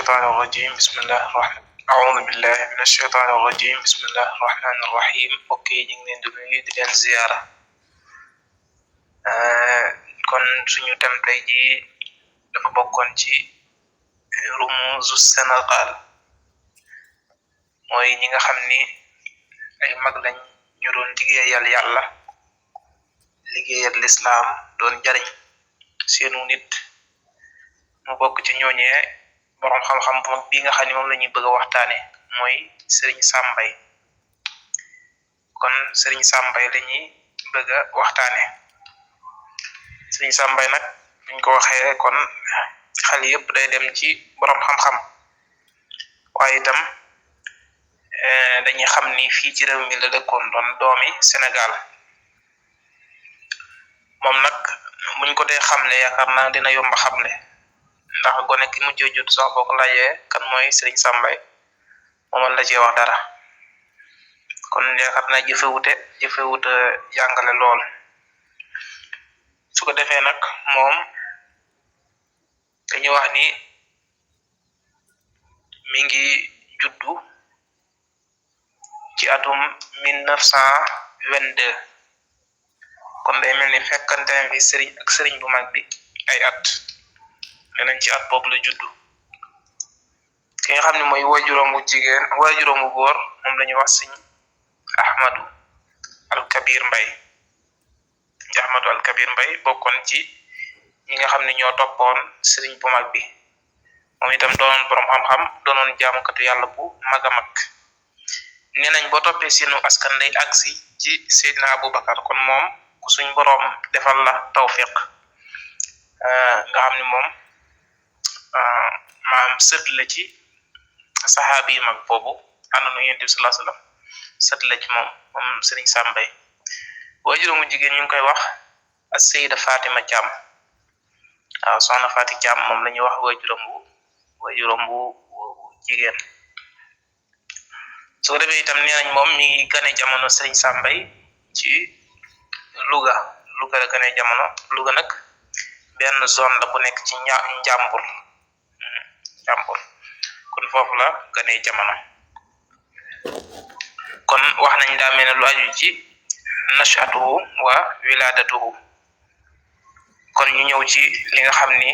الشيطان الرجيم بسم الله الرحمن أعوذ بالله من الشيطان الرجيم بسم الله الرحمن الرحيم اوكي ñu ngi leen di nuyu di leen ziyaara kon suñu tam tey ji dafa bokkoon ci rumuzu Sénégal mooy ñi nga xam ni ay mag lañ ñu doon liggéeyal yàlla liggéeyal lislaam doon jariñ seenu nit mu bokk ci ñooñee borom xam-xam bu mag bi nga xam ne moom la ñuy bëgg a waxtaane mooy Serigne Sam Mbaye kon Serigne Sam Mbaye la ñuy bëgg a waxtaane Serigne Sam Mbaye nag buñ ko waxee kon xel yëpp day dem ci borom xam-xam waaye itam dañuy xam ni fii ci réew mi la dëkkoon doon doomi Sénégal moom nag buñ ko dee xamle yaakaar naa dina yomba xamle ndax gone ki mu judd sax boo ko laajee kan mooy Serigne Sam Mbaye moomal la cee wax dara kon yaakaar naa jëfewut jàngale lool su ko defee nag moom dañuy wax ni mi ngi juddu ci atum 1922 kon day mel ni fekkante fi sëriñ bu mag bi ay at nenañ ci at boobu la juddu ki nga xam ne mooy waajuram bu góor moom lañuy wax sëñ Ahmadu Al-Kabir Mbaye bokkoon ci ñi nga xam ne ñoo toppoon sëriñ bu mag bi moom itam doonoon borom xam-xam doonoon jaamukatu yàlla bu mag a mag nenañ boo toppee seenu askan day agsi ci Seydina Abubakar kon moom ku suñ borom defal la tawfiq nga xam ne moom maam sët la ci saxaabi yi mag boobu àndoon Yonent bi sallallahu alayhi wasallam sët la ci moom Serigne Sam Mbaye waajuram mu jigéen ñu ngi koy wax as-Sayida Fatima Thiam waaw soxna Fati Thiam moom la ñuy wax waajuram bu jigéen su ko defee itam nee nañ moom mi ngi gane jamono Serigne Sam Mbaye ci Louga la gane jamono Louga nag benn zone la bu nekk ci Njàmbur kon foofu la gane jamono kon wax nañ daa mel ne lu aju ci nashatuhu wa wiladatuhu kon ñu ñëw ci li nga xam ni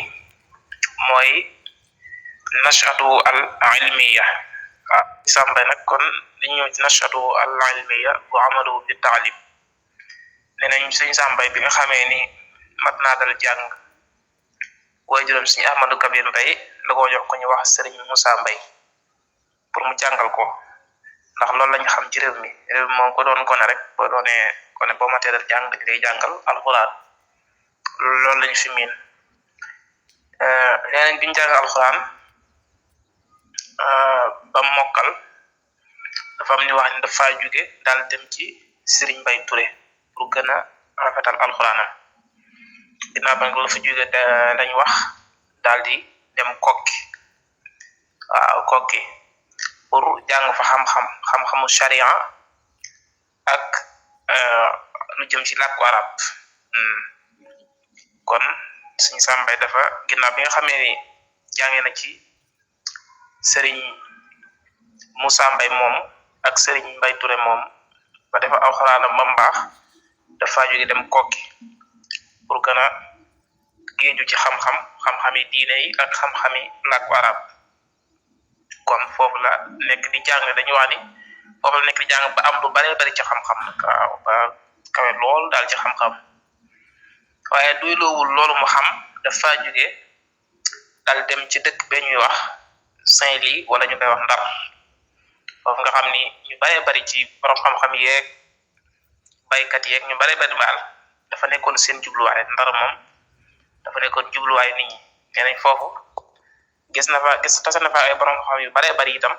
mooy nashatuhu al ilmiya Sam Mbaye nag kon dañu ñëw ci nashatuhu al ilmiya wa amaluhu bi taalim nenañ Serigne Sam Mbaye bi nga xamee ni mat naa dal jàng waajuram Serigne Ahmadou Kabir Mbaye da koo jox ko ñu wax Serigne Moussa Mbaye pour mu jàngal ko ndax loolu lañu xam ci réew mi moom ko doon gone rek boo doonee gone boo matee dal jàng dañ lay jàngal alxuraan loolu lañu fi miin nenañ biñu jàng alxuraan ba mokkal dafa am ni wax ni dafa jóge daal dem ci Serigne Mbaye Touré pour gën a rafetal alxuraanam ginnaaw ba la fa jóge dañ wax daal di dem kokki pour jàng fa xam-xamu sharia ak lu jëm ci làkku arab kon Serigne Sam Mbaye dafa ginnaaw bi nga xamee ni jàngee na ci Serigne Moussa Mbaye moom ak Serigne Mbaye Touré moom ba dafa alxuraanam ba mbaax dafa jóge dem kokki pour gën a géeju ci xam-xami diine yi ak xam-xami làkku arab kon foofu la nekk di jàng dañu wax ni foofu la nekk di jàng ba am lu bare bari ci xam-xam nag waaw ba kawe lool daal ci xam-xam waaye duy loowul loolu mu xam dafa jóge daal dem ci dëkk be ñuy wax Saint-Louis wala ñu koy wax Ndar foofu nga xam ni ñu bare bari ci borom xam-xam yeeg baykat yeeg ñu bare bari baal dafa nekkoon seen jubluwaay Ndar moom dafa nekkoon jubluwaay nit ñi nee nañ foofu tase na fa ay borom xam yu bare bari itam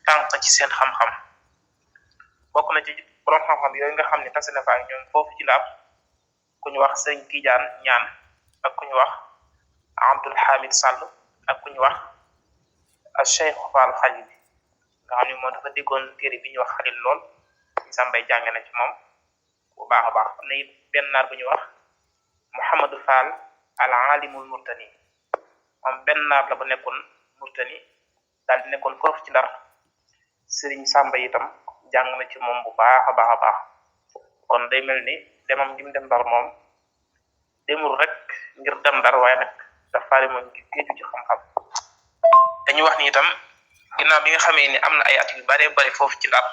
tànk ci seen xam-xam bokk na ci borom xam-xam yooyu nga xam ne tase na fa ak ñoom foofu ci laab ku ñu wax Serigne Tidiane Ñaan ak ku ñu wax Abdul Hamid Sall ak ku ñu wax Cheikh Fall Khalil nga xam ne moom dafa déggoon téere bi ñuy wax Khalil lool Sam Mbaye jàng na ci moom bu baax a baax am na it benn naar bu ñuy wax Mouhamadou Fall al alimul murtani moom benn naar la bu nekkoon Murtani daal di nekkoon foofu ci Ndar sëriñ Sàmba itam jàng na ci moom bu baax a baax a baax kon day mel ni demam gi mu dem Ndar moom demul rek ngir dem Ndar waaye nag dafaari moom ngir géeju ci xam-xam dañuy wax ni itam ginnaaw bi nga xamee ni am na ay at yu baree bari foofu ci Ndar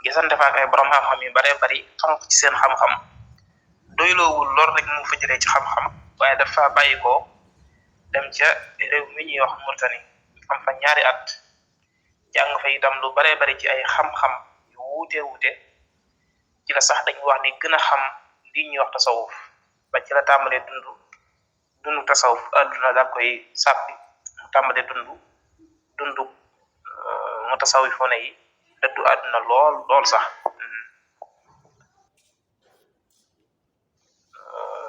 gisante fa ak ay borom xam-xam yu baree bari fonk ci seen xam-xam doyloowul lool rek mu fa jëlee ci xam-xam waaye dafa bàyyi ko dem ca réew mi ñuy wax Murtani am fa ñaari at jàng fa itam lu baree bari ci ay xam-xam yu wuute ci la sax dañuy wax ni gën a xam li ñuy wax tasawuf ba ci la tàmbalee dundu tasawuf àdduna daal koy sàppi mu tàmbalee dundu mu tasawifone yi dëddu àdduna lool sax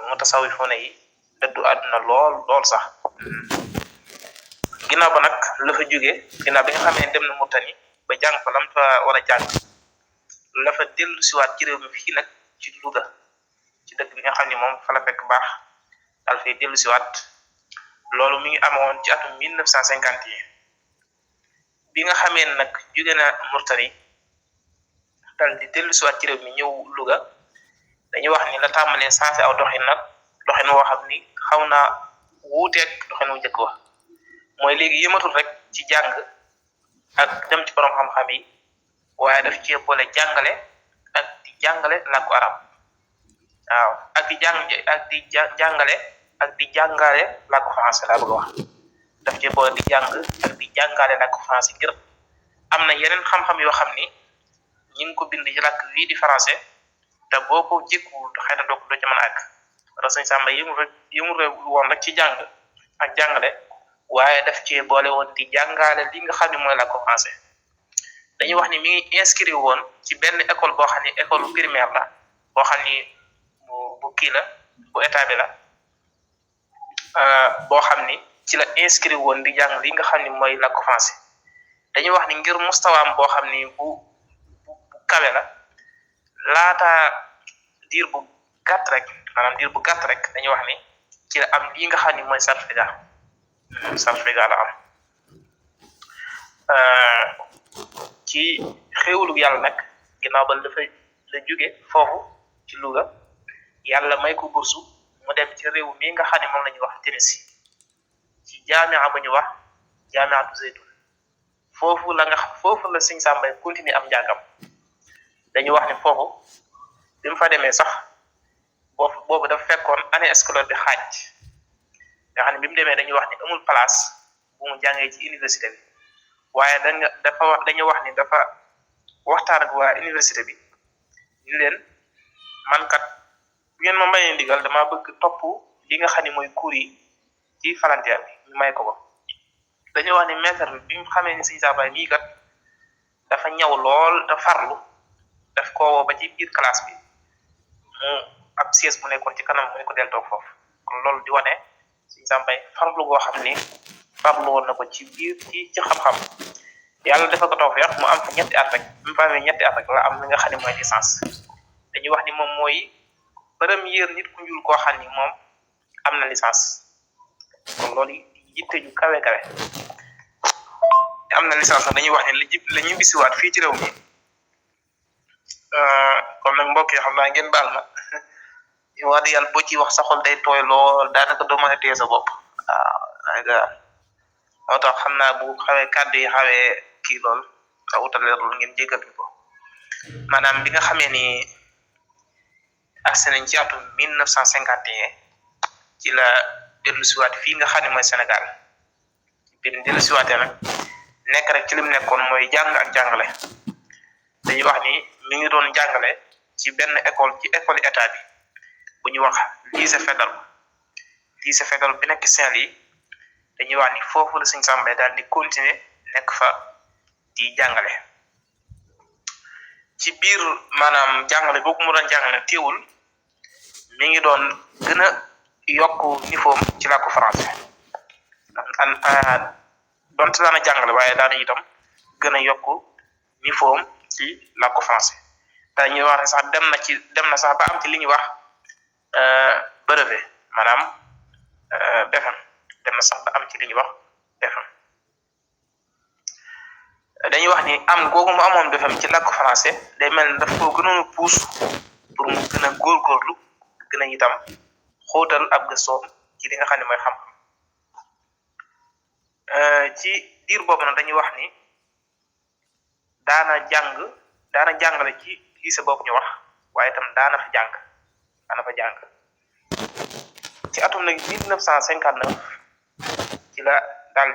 mu tasawifone yi dëddu àdduna lool sax ginnaaw ba nag la fa jóge ginnaaw bi nga xamee dem na Murtani ba jàng fa lam fa war a jàng la fa dellu siwaat ci réew mi fii nag ci Louga ci dëkk bi nga xam ni moom fa la fekk baax daal fay dellu siwaat loolu mi ngi amoon ci atum 1951 bi nga xamee nag jóge na Murtani dal di dellu siwaat ci réew mi ñëw Louga dañuy wax ni la tàmbalee sensé aw doxin woo xam ni xaw naa wuuteeg doxin wu njëkk wax mooy léegi yëmatul rek ci jàng ak dem ci borom xam-xam yi waaye daf cee boole jàngale ak di jàngale làkku arab waaw ak di jàngale ak di jàngale làkku français laa bëgg a wax daf cee boole di jàng ak di jàngale làkku français ngir am na yeneen xam-xam yoo xam ni ñi ngi ko bind ci làkk wii di français te boo ko jékkuwul xëy na doo ca mën a àgg Sëñ Sàmba yëmul woon rek ci jàng ak jàngale waaye daf cee boole woon di jàngale li nga xam ne mooy làkku français dañuy wax ni mi ngi inscrit woon ci benn école boo xam ni école primaire la boo xam ni bu kii la bu état bi la boo xam ni ci la inscrit woon di jàng li nga xam ni mooy làkku français dañuy wax ni ngir mustawaam boo xam ni bu kawe la laata diir bu gàtt rek dañuy wax ni ci la am lii nga xam ni mooy certificat la am ci xéewlu yàlla nag ginnaaw ba la jóge foofu ci Louga yàlla may ko bursu mu dem ci réew mi nga xam ne moom la ñuy wax Tennessee ci jaamia bu ñu wax jaamiatu Zeytun foofu la Sëñ Sàmba continuer am njàngam dañuy wax ni foofu bi mu fa demee sax boobu dafa fekkoon année scolaire bi xaaj nga xam ne bi mu demee dañuy wax ni amul place bu mu jàngee ci université bi waaye dañu wax ni dafa waxtaan ak waa université bi ñu leen man kat bu ngeen ma mayee ndigal dama bëgg topp li nga xam ne mooy cours yi ci falanteer bi ñu may ko dañu wax ni maître bi mu xamee ni Sëñ Sàmba mii kat dafa ñaw lool te farlu daf ko woo ba ci biir classe bi mu ab siège bu nekkoon ci kanam mu ne ko del toog foofu kon loolu di wane Sëñ Sàmba farlu goo xam ni farlu woon na ko ci biir ci xam-xam yàlla dafa ko tawfeex mu am fa ñetti at rek bi mu fa amee ñetti at rek la am li nga xam ne mooy licence dañuy wax ni moom mooy premier nit ku ñuul koo xam ni moom am na licence kon loolu yitte ju kawe am na licence nag dañuy wax ne la ñu bisiwaat fii ci réew mi kon nag mbokk yi xam naa ngeen baal ma wax dëgg yàlla boo ci wax sa xol day tooy lool daanaka doo mën a téye sa bopp waaw moo tax xam naa bu xawee kàddu yi xawee kii lool te utaleer lool ngeen jéggal ko maanaam bi nga xamee ni agsi nañ ci atum 1951 ci la dellu siwaat fii nga xam ne mooy Sénégal bi mu dellu siwaatee nag nekk rek ci lim nekkoon mooy jàng ak jàngale dañuy wax ni mi ngi doon jàngale ci benn école état bi bu ñuy wax lycée fédéral bi nekk Saint-Louis dañuy wax ni foofu la Sëñ Sàmba daal di continuer nekk fa di jàngale ci biir maanaam jàngale boobu mu doon jàngale teewul mi ngi doon gën a yokk niveau ci làkku français donte daana jàngale waaye daana itam gën a yokk niveau ci làkku français te ñuy wax ne sax dem na sax ba am ci li ñuy wax brevet maanaam BFEM dem na sax ba am ci li ñuy wax BFEM am googu mu amoon BFEM ci làkku français day mel ne daf koo gënoon a puus pour mu gën a góorgóorlu gën a itam xóotal ab gëstoom ci li nga xam ne mooy xam-xam ci diir boobu nag dañuy wax ni daana jàngale ci lycée boobu ñu wax waaye itam daana fa jàng ci atum nag 1959 ci la daal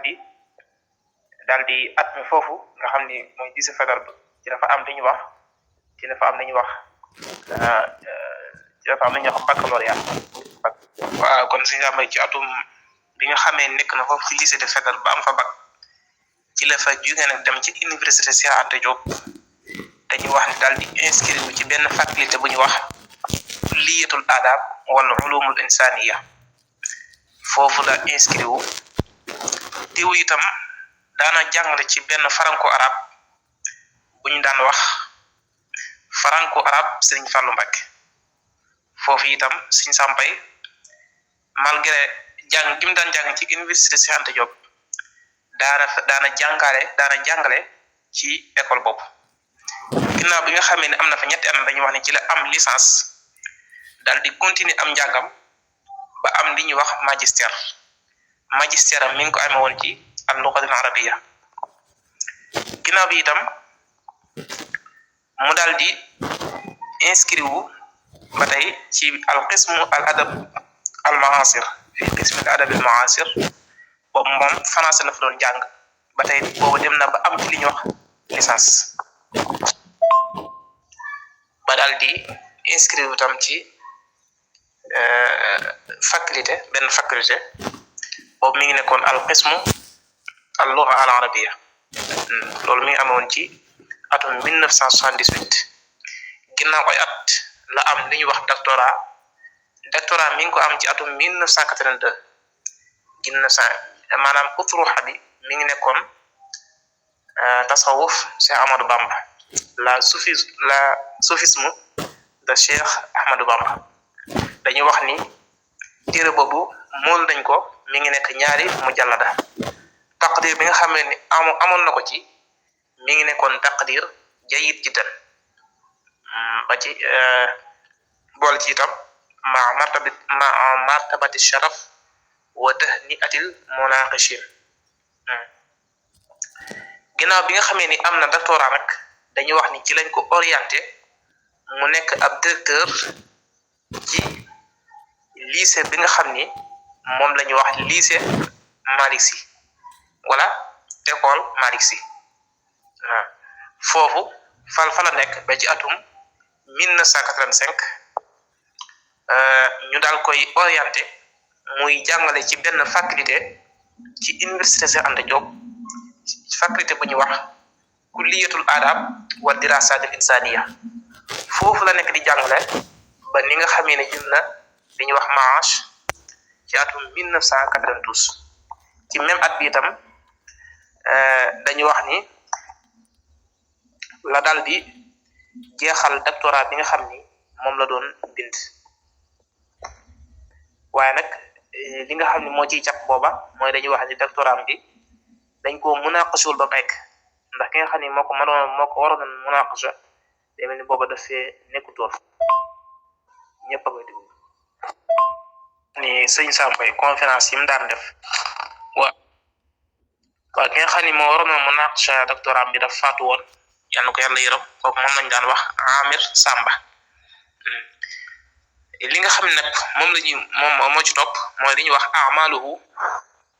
di at mi foofu nga xam ni mooy lycée fédéral bi ci dafa am li ñuy wax baccalauréat waaw kon si nga ci atum bi nga xamee nekk na foofu ci lycée de fédéral ba am fa bac ci la fa jóge nag dem ci université Cheikh Anta Diop dañuy wax ni daal di inscrire wu ci benn faculté bu ñu wax kulliyatul adab wala ulumul insaniya foofu la inscrire wu teewu itam daana jàngale ci benn franco arabe bu ñu daan wax franco arabe Serigne Fallou Mbacké foofu itam Serigne Sam Mbaye malgré jàng gi mu daan jàng ci université Cheikh Anta Diop daana jàngale ci école boobu ginnaaw bi nga xamee ne am na fa ñetti at dañuy wax ne ci la am licence daal di continuer am njàngam ba am li ñuy wax magistère am mi ngi ko amee woon ci al-lughatul arabiyya ginnaaw bi itam mu daal di inscrit wu ba tey ci al-qismu al-adab al-ma'asir fi qismi al-adab al-ma'asir boobu moom français la fa doon jàng ba tey boobu dem na ba am ci li ñuy wax licence ba daal di inscrit wu tam ci benn faculté boobu mi ngi nekkoon al-qismu al-lugha al-arabiyya loolu mi ngi amoon ci atum 1978 ginnaaw ay at la am li ñuy wax doctorat mi ngi ko am ci atum 1982 maanaam utruxa bi mi ngi nekkoon tasawuf Cheikh Ahmadou Bamba soufisme de Cheikh Ahmadou Bamba dañuy wax ni téere boobu mool nañ ko mi ngi nekk ñaari mujallada taqdir bi nga xam ne ni amoon na ko ci mi ngi nekkoon taqdir jayyid jiddan ba ci bool ci itam ma martabati sharaf wa tahniatil munaqishin ginnaaw bi nga xamee ni am na doctorat nag dañuy wax ni ci lañ ko orienté mu nekk ab directeur ci lycée bi nga xam ni moom la ñuy wax lycée Malick Sy wala école Malick Sy waaw foofu fa la nekk ba ci atum 1985 ñu daal koy orienté muy jàngale ci benn faculté ci université Cheikh Anta Diop faculté bu ñuy wax kulliyatul adab wa dirasatil insaniya foofu la nekk di jàngale ba ni nga xamee ne jël na li ñuy wax maash ci atum 1992 ci même at bi itam dañuy wax ni la daal di jeexal doctorat bi nga xam ni moom la doon bind waaye nag li nga xam ni moo ciy jàpp booba mooy dañuy wax ni doctorat bi dañ ko munaqashul ba nekk ndax ki nga xam ni moo ko waroon munaqasha day mel ni booba dafee nekkutoon ñëpp a koy déglu ni sëñ Sam Mbaye conférence yi mu daan def waaw ki nga xam ni moo waroon munaqasha doctorat bi daf faatu woon yal na ko yàlla yërëm kooku moom lañ daan wax Amir Samba li nga xam ne nag moom moo ci topp mooy li ñuy wax amaluhu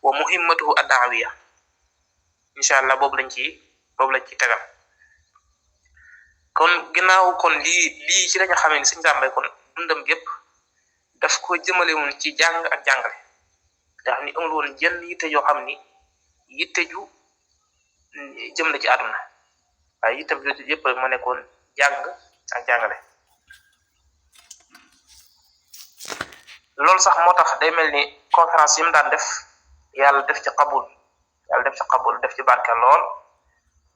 wa muhimmatuhu ad-da'wiyya incha allah boobu lañ ci tegal kon ginnaaw kon lii ci lañu xamee ni sëñ Sam Mbaye kon dundam gépp daf ko jëmale woon ci jàng ak jàngale nga xam ni amul woon jenn yitte yoo xam ni yitte ju jëm na ci àdduna waaye yittam jooju yëpp moo nekkoon jàng ak jàngale loolu sax moo tax day mel ni conférence yi mu daan def yàlla def ci qabul def ci barke lool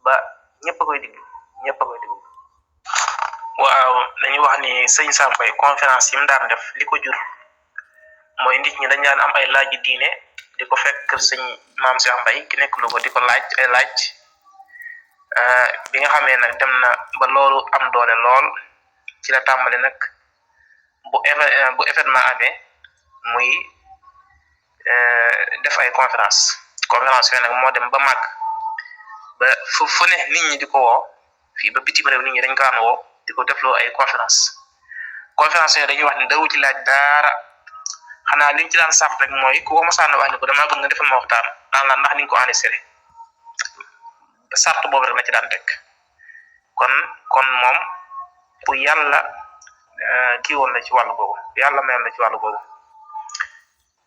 ba ñëpp a koy diglu waaw dañuy wax ni sëñ Sam Mbaye conférence yi mu daan def li ko jur mooy nit ñi dañ daan am ay laaji diine di ko fekk sëñ maam Cheikh Mbaye ki nekk Louga di ko laaj ay laaj bi nga xamee nag dem na ba loolu am doole lool ci la tàmbali nag bu événement amee muy def ay conférence yooyu nag moo dem ba màgg ba fu ne nit ñi di ko woo fii ba bitim réew nit ñi dañ ko daan woo di ko defloo ay conférence yooyu dañuy wax ne dawu ci laaj daara xanaa liñ ci daan sàpp rek mooy ku ko mosaan wax ni ko damaa bëgg nga defal ma waxtaan daan la ndax ni nga ko enregistré sart boobu rek la ci daan teg kon moom ku yàlla kii woon la ci wàllu boobu yàlla mayoon la ci wàllu boobu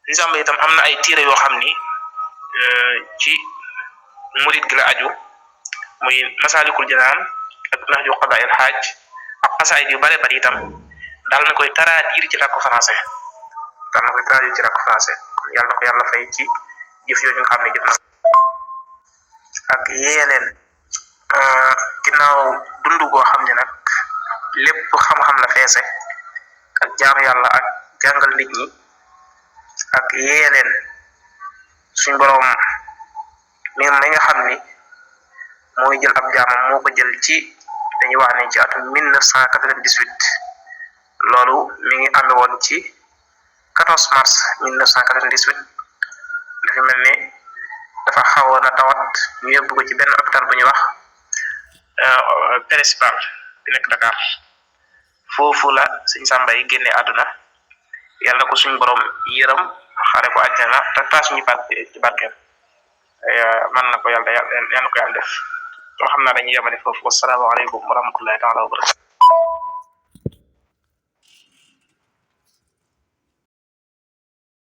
Sëñ Samba itam am na ay téere yoo xam ni ci murid gi la aju muy Masaalikul Jinaan ak Nahju Qadaa'il Haaj ak xasaayid yu bare bari itam daal na koy traduire ci làkku français kon yàlla na ko yàlla fay ci jëf yooyu nga xam ne jëf na ak yeneen ginnaaw dund goo xam ne nag lépp xam-xam la feese ak jaamu yàlla ak jàngal nit ñi ak yeneen suñ boroom mi nga xam ni mooy jël ab jaamam moo ko jël ci dañuy wax ne ci atum 1998 loolu mi ngi amee woon ci 14 mars 1998 dafa mel ni dafa xawoon a tawat ñu yóbbu ko ci benn hôpital bu ñuy wax principal bi nekk Dakar foofu la Sëñ Samba yi génne àdduna yàlla na ko suñ borom yërëm xare ko àjjana te taas ñu ci barkeem man na ko yàlla na ko yàlla def loo xam naa dañuy yemale foofu wasalaamaaleykum wa rahmatullahi taala wa barakatu